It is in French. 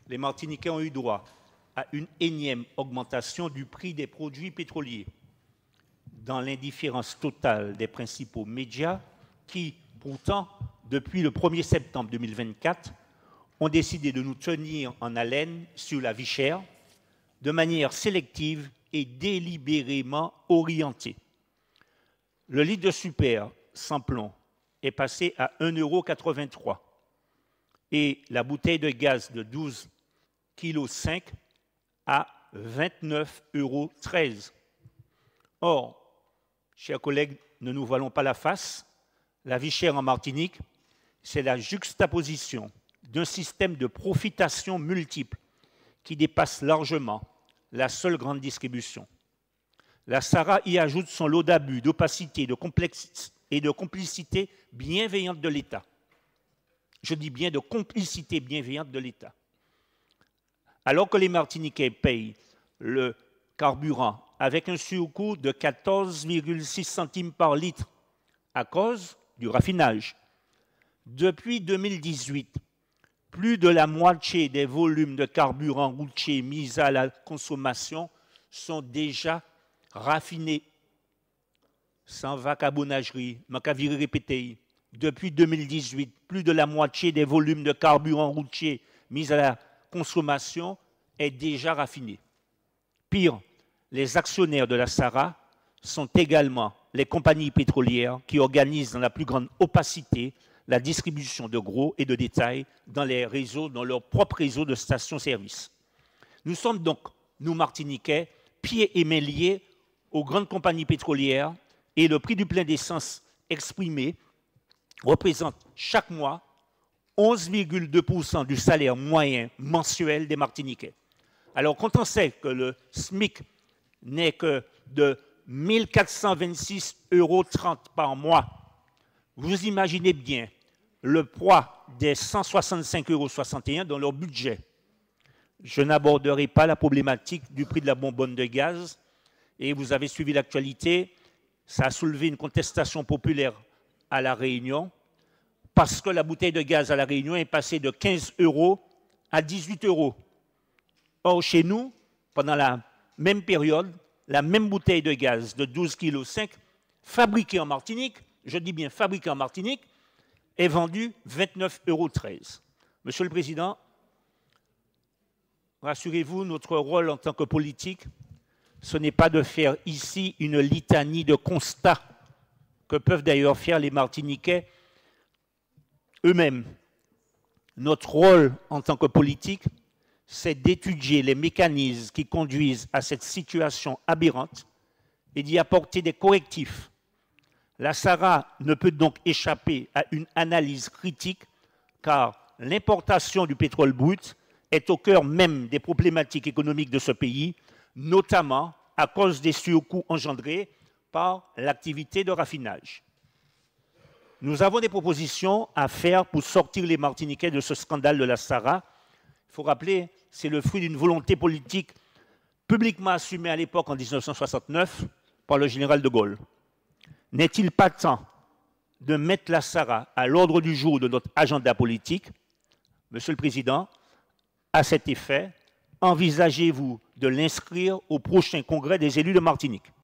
les Martiniquais ont eu droit à une énième augmentation du prix des produits pétroliers, dans l'indifférence totale des principaux médias qui, pourtant, depuis le 1er septembre 2024, ont décidé de nous tenir en haleine sur la vie chère, de manière sélective et délibérément orientée. Le litre de super sans plomb est passé à 1,83 € et la bouteille de gaz de 12,5 kg à 29,13 €. Or, chers collègues, ne nous voilons pas la face, la vie chère en Martinique, c'est la juxtaposition d'un système de profitation multiple qui dépasse largement la seule grande distribution. La SARA y ajoute son lot d'abus, d'opacité, de complexité et de complicité bienveillante de l'État. Je dis bien de complicité bienveillante de l'État. Alors que les Martiniquais payent le carburant avec un surcoût de 14,6 centimes par litre à cause du raffinage. Depuis 2018, plus de la moitié des volumes de carburant routier mis à la consommation sont déjà raffinés. Sans vacabonnagerie, macaviri répété. Depuis 2018, plus de la moitié des volumes de carburant routier mis à la consommation est déjà raffiné. Pire, les actionnaires de la SARA sont également les compagnies pétrolières qui organisent dans la plus grande opacité la distribution de gros et de détail dans les réseaux, dans leur propre réseau de stations-service. Nous sommes donc, nous Martiniquais, pieds et mains liés aux grandes compagnies pétrolières et le prix du plein d'essence exprimé représente chaque mois 11,2% du salaire moyen mensuel des Martiniquais. Alors, quand on sait que le SMIC n'est que de 1 426,30 € par mois, vous imaginez bien le poids des 165,61 € dans leur budget. Je n'aborderai pas la problématique du prix de la bonbonne de gaz, et vous avez suivi l'actualité, ça a soulevé une contestation populaire à La Réunion, parce que la bouteille de gaz à La Réunion est passée de 15 € à 18 €. Or, chez nous, pendant la même période, la même bouteille de gaz de 12,5 kg, fabriquée en Martinique, je dis bien fabriquée en Martinique, est vendue 29,13 €. Monsieur le Président, rassurez-vous, notre rôle en tant que politique, ce n'est pas de faire ici une litanie de constats que peuvent d'ailleurs faire les Martiniquais eux-mêmes. Notre rôle en tant que politique, c'est d'étudier les mécanismes qui conduisent à cette situation aberrante et d'y apporter des correctifs. La SARA ne peut donc échapper à une analyse critique car l'importation du pétrole brut est au cœur même des problématiques économiques de ce pays, notamment à cause des surcoûts engendrés par l'activité de raffinage. Nous avons des propositions à faire pour sortir les Martiniquais de ce scandale de la SARA. Il faut rappeler, c'est le fruit d'une volonté politique publiquement assumée à l'époque en 1969 par le général de Gaulle. N'est-il pas temps de mettre la SARA à l'ordre du jour de notre agenda politique? Monsieur le Président, à cet effet, envisagez-vous de l'inscrire au prochain congrès des élus de Martinique?